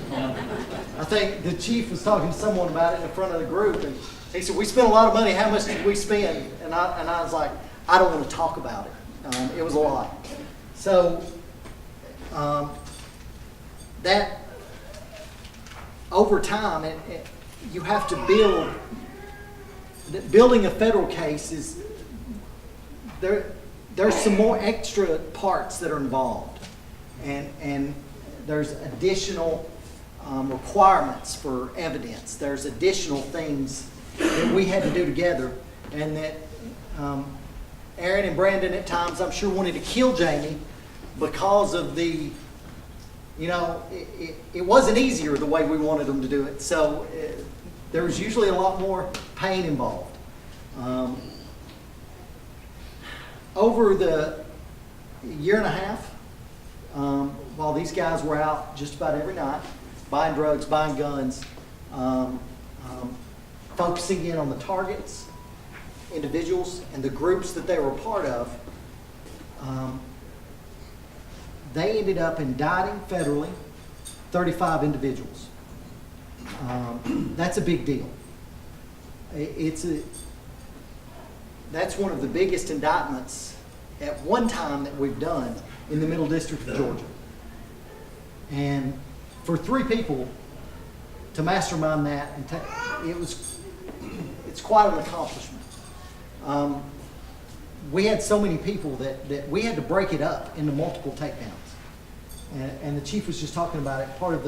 I think the chief was talking to someone about it in front of the group, and he said, "We spent a lot of money. How much did we spend?" And I was like, "I don't want to talk about it. It was a lot." So that over time, you have to building a federal case is there's some more extra parts that are involved, and there's additional requirements for evidence. There's additional things that we had to do together, and that Aaron and Brandon at times, I'm sure, wanted to kill Jamie because of the, you know, it wasn't easier the way we wanted them to do it. So there was usually a lot more pain involved. Over the year and a half, while these guys were out just about every night, buying drugs, buying guns, focusing in on the targets, individuals, and the groups that they were a part of, they ended up indicting federally 35 individuals. That's a big deal. That's one of the biggest indictments at one time that we've done in the Middle District of Georgia. And for 3 people to mastermind that, it's quite an accomplishment. We had so many people that we had to break it up into multiple takedowns. And the chief was just talking about it. Part of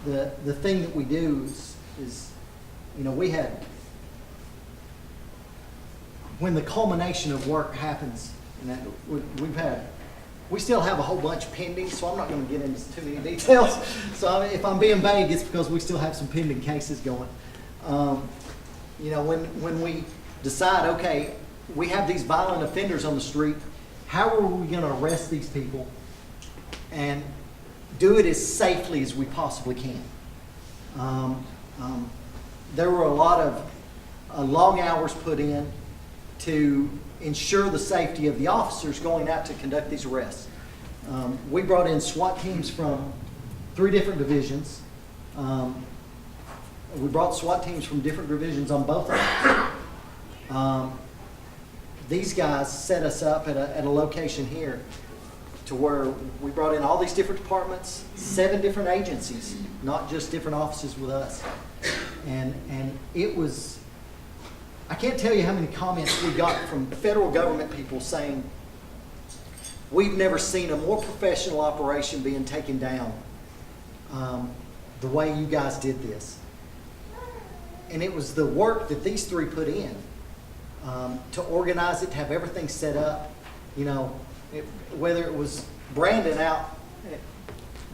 the thing that we do is, you know, we had, when the culmination of work happens, and we still have a whole bunch pending, so I'm not going to get into too many details. So if I'm being vague, it's because we still have some pending cases going. You know, when we decide, okay, we have these violent offenders on the street, how are we going to arrest these people and do it as safely as we possibly can? There were a lot of long hours put in to ensure the safety of the officers going out to conduct these arrests. We brought in SWAT teams from 3 different divisions. We brought SWAT teams from different divisions on both of them. These guys set us up at a location here to where we brought in all these different departments, 7 different agencies, not just different offices with us. And it was, I can't tell you how many comments we got from federal government people saying, we've never seen a more professional operation being taken down the way you guys did this. And it was the work that these 3 put in to organize it, to have everything set up. You know, whether it was Brandon out at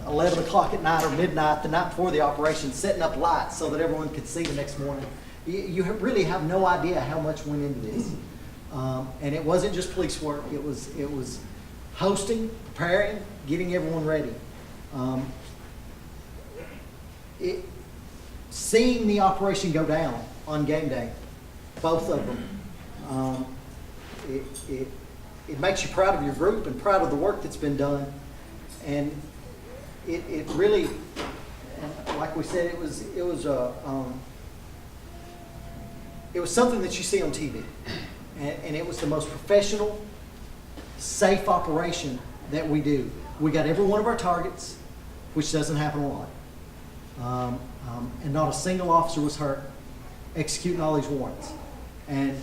11 o'clock at night or midnight the night before the operation, setting up lights so that everyone could see the next morning. You really have no idea how much went into this. And it wasn't just police work. It was hosting, preparing, getting everyone ready. Seeing the operation go down on game day, both of them, it makes you proud of your group and proud of the work that's been done. And it really, like we said, it was something that you see on TV, and it was the most professional, safe operation that we do. We got every one of our targets, which doesn't happen a lot, and not a single officer was hurt executing all these warrants, and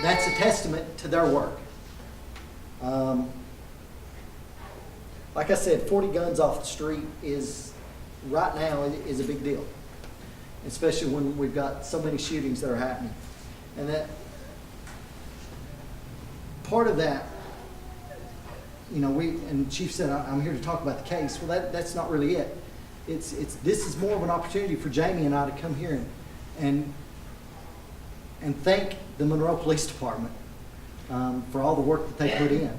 that's a testament to their work. Like I said, 40 guns off the street right now is a big deal, especially when we've got so many shootings that are happening. And that part of that, you know, and Chief said, I'm here to talk about the case. Well, that's not really it. This is more of an opportunity for Jamie and I to come here and thank the Monroe Police Department for all the work that they put in,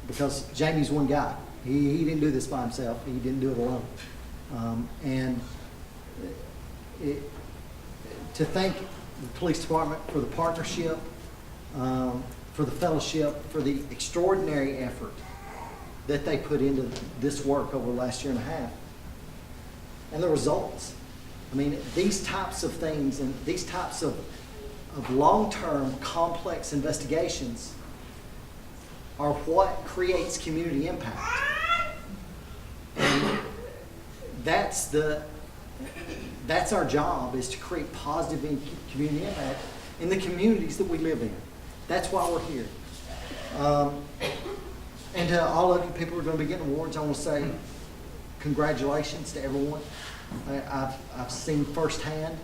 because Jamie's one guy. He didn't do this by himself. He didn't do it alone. To thank the police department for the partnership, for the fellowship, for the extraordinary effort that they put into this work over the last year and a half. And the results. I mean, these types of things and these types of long-term complex investigations are what creates community impact. And that's our job, is to create positive community impact in the communities that we live in. That's why we're here. And to all of you people who are going to be getting awards, I want to say congratulations to everyone. I've seen firsthand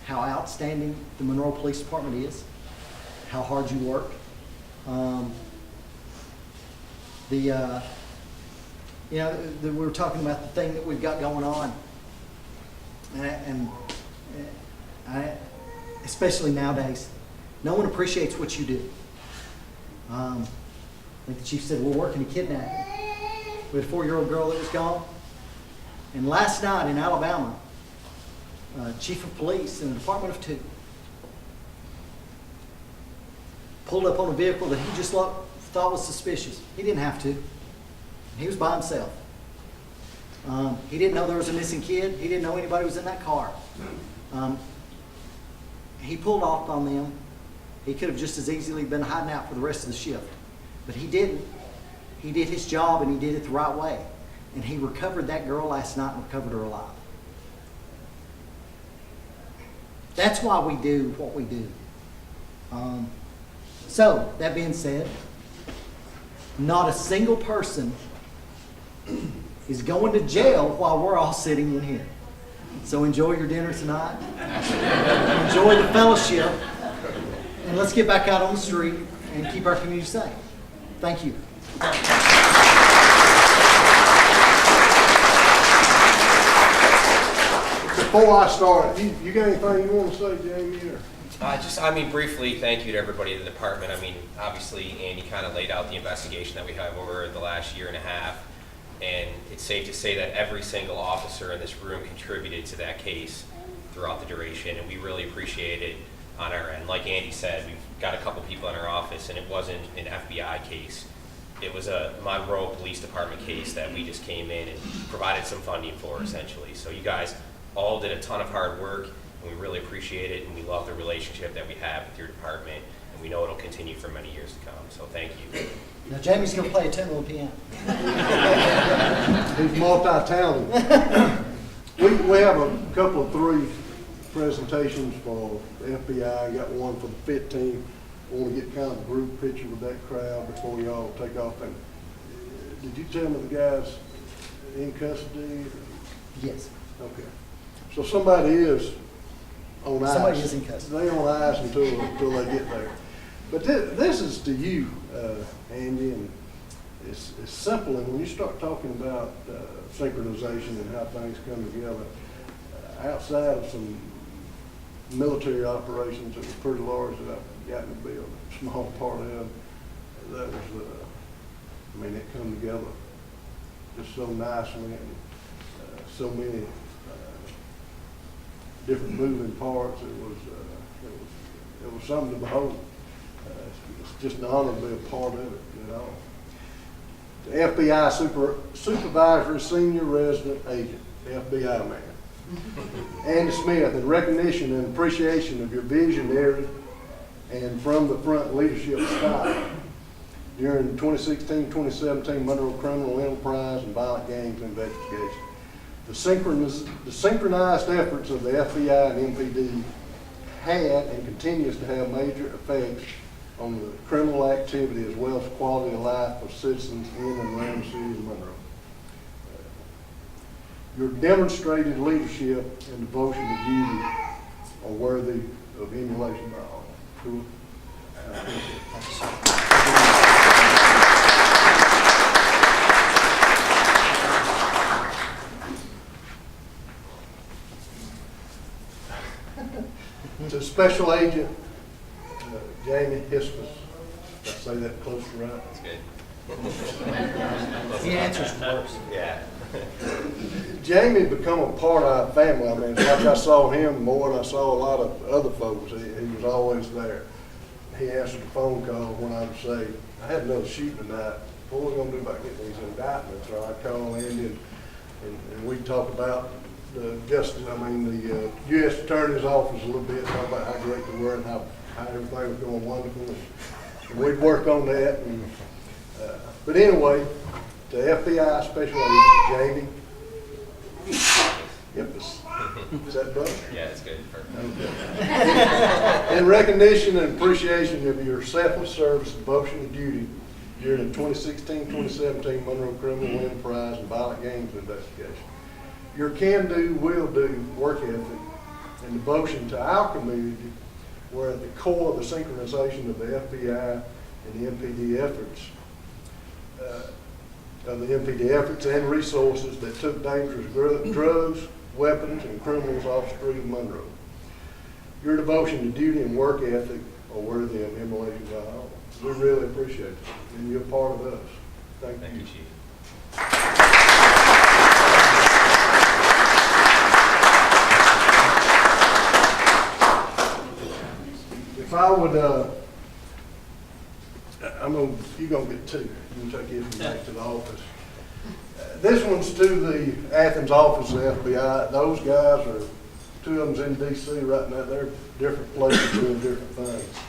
how outstanding the Monroe Police Department is, how hard you work. We were talking about the thing that we've got going on, and especially nowadays, no one appreciates what you do. Like the chief said, we're working to kidnap. We had a 4-year-old girl that was gone. And last night in Alabama, chief of police in a department of 2 pulled up on a vehicle that he just thought was suspicious. He didn't have to. He was by himself. He didn't know there was a missing kid. He didn't know anybody was in that car. He pulled off on them. He could have just as easily been hiding out for the rest of the shift. But he didn't. He did his job, and he did it the right way. And he recovered that girl last night and recovered her alive. That's why we do what we do. So, that being said, not a single person is going to jail while we're all sitting in here. So enjoy your dinner tonight. Enjoy the fellowship. And let's get back out on the street and keep our community safe. Thank you. Before I start, you got anything you want to say, Jamie? Or? Briefly, thank you to everybody in the department. Obviously, Andy kind of laid out the investigation that we have over the last year and a half, and it's safe to say that every single officer in this room contributed to that case throughout the duration, and we really appreciate it on our end. Like Andy said, we've got a couple people in our office, and it wasn't an FBI case. It was a Monroe Police Department case that we just came in and provided some funding for, essentially. So you guys all did a ton of hard work, and we really appreciate it, and we love the relationship that we have with your department, and we know it'll continue for many years to come. So thank you. Now Jamie's going to play a tenor on piano. He's multi-talented. We have a couple of 3 presentations for the FBI. Got one for the fit team. I want to get kind of a group picture with that crowd before y'all take off. And did you tell me the guy's in custody? Yes. Okay. So somebody is on ice. Somebody is in custody. They're on ice until they get there. But this is to you, Andy, and it's simple. And when you start talking about synchronization and how things come together, outside of some military operations that were pretty large that I've gotten to be a small part of, that was, it come together just so nicely, and so many different moving parts. It was something to behold. It's just an honor to be a part of it, The FBI Supervisory Senior Resident Agent, the FBI man. Andy Smith, in recognition and appreciation of your visionary and from the front leadership style during the 2016-2017 Monroe Criminal Enterprise and Violent Gangs investigation. The synchronized efforts of the FBI and MPD had and continues to have major effects on the criminal activity as well as the quality of life of citizens in and around the city of Monroe. Your demonstrated leadership and devotion to duty are worthy of emulation by all. Cool. To Special Agent Jamie Hispus. Did I say that close to right? That's good. He answers first. Yeah. Jamie become a part of our family. Like I saw him more than I saw a lot of other folks. He was always there. He answered the phone call when I would say, I had another shooting tonight. What are we going to do about getting these indictments? Or I'd call Andy and we'd talk about the U.S. Attorney's Office a little bit, talk about how great they were and how everything was going wonderful. And we'd work on that. But anyway, the FBI Special Agent Jamie Hispus. Is that better? Yeah, it's good. Perfect. Okay. In recognition and appreciation of your selfless service, devotion, and duty during the 2016-2017 Monroe Criminal Enterprise and Violent Gangs investigation. Your can-do, will-do work ethic and devotion to our community were at the core of the synchronization of the FBI and the MPD efforts, and resources that took dangerous drugs, weapons, and criminals off the street of Monroe. Your devotion to duty and work ethic are worthy of emulation by all. We really appreciate it, and you're part of us. Thank you. Chief. If I would, you're gonna get two. You can take this one back to the office. This one's to the Athens office of the FBI. Those guys are, two of them's in DC right now. They're different places doing different things.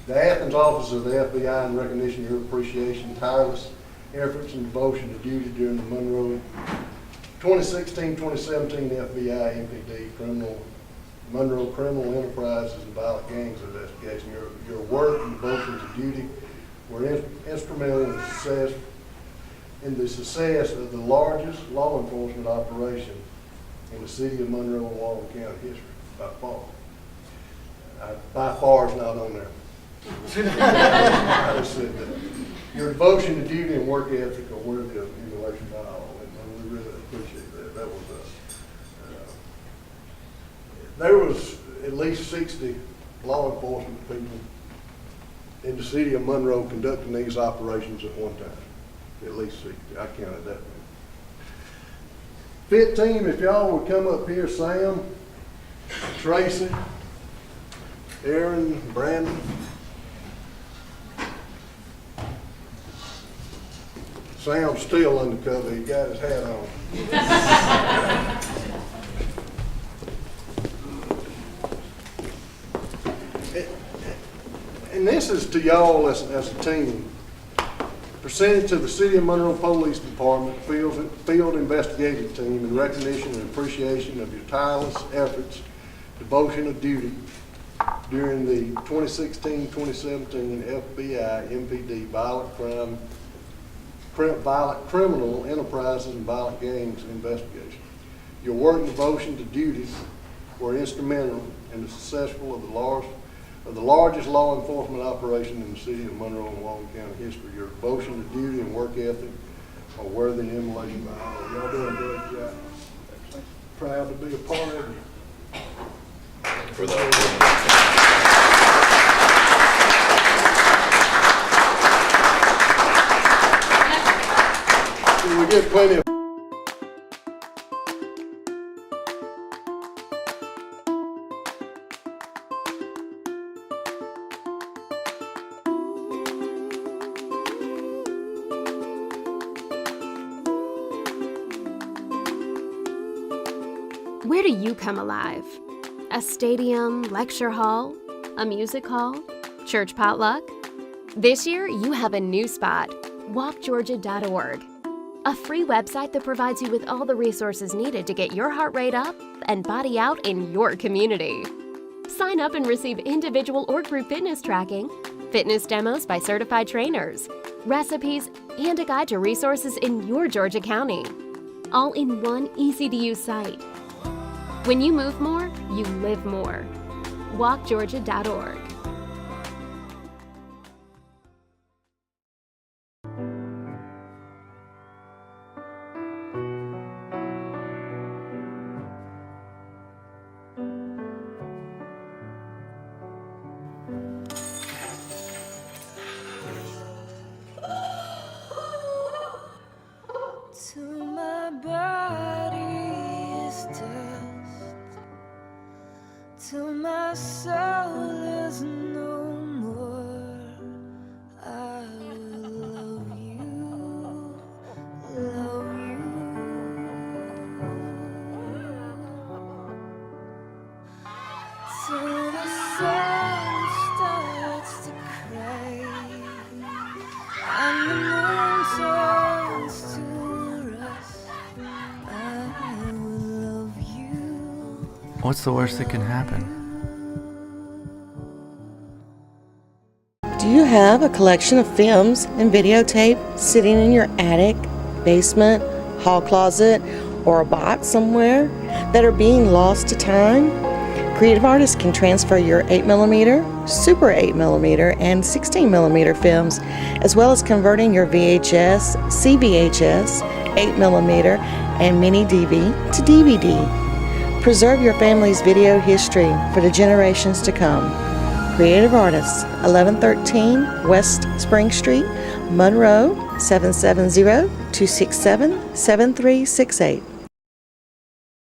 The Athens office of the FBI, in recognition of your appreciation, tireless efforts and devotion to duty during the Monroe 2016-2017 FBI MPD Monroe Criminal Enterprises and Violent Gangs investigation. Your work and devotion to duty were instrumental in the success of the largest law enforcement operation in the city of Monroe and Walton County history, by far. By far is not on there. I just said that. Your devotion to duty and work ethic are worthy of emulation by all, and we really appreciate that. That was there was at least 60 law enforcement people in the city of Monroe conducting these operations at one time. At least 60. I counted that many. Fit team, if y'all would come up here, Sam, Tracy, Aaron, Brandon. Sam's still undercover. He got his hat on. And this is to y'all as a team. Presented to the City of Monroe Police Department Field Investigative Team in recognition and appreciation of your tireless efforts, devotion of duty during the 2016-2017 FBI MPD Violent Criminal Enterprises and Violent Gangs investigation. Your work and devotion to duty were instrumental in the successful of the largest law enforcement operation in the city of Monroe and Walton County history. Your devotion to duty and work ethic are worthy of emulation by all. Y'all doing a great job. Proud to be a part of it. For the we get plenty of Where do you come alive? A stadium, lecture hall, a music hall, church potluck? This year, you have a new spot, walkgeorgia.org, a free website that provides you with all the resources needed to get your heart rate up and body out in your community. Sign up and receive individual or group fitness tracking, fitness demos by certified trainers, recipes, and a guide to resources in your Georgia County, all in one easy-to-use site. When you move more, you live more. walkgeorgia.org. To my body is dust, till my soul is no more. I will love you, love you. Till the sun starts to cry and the moon turns to rust. I will love you. What's the worst that can happen? Do you you have a collection of films and videotape sitting in your attic, basement, hall closet, or a box somewhere that are being lost to time? Creative artists can transfer your 8mm, Super 8mm, and 16mm films, as well as converting your VHS, CVHS, 8mm, and mini DV to DVD. Preserve your family's video history for the generations to come. Creative Artists, 1113 West Spring Street, Monroe, 770-267-7368.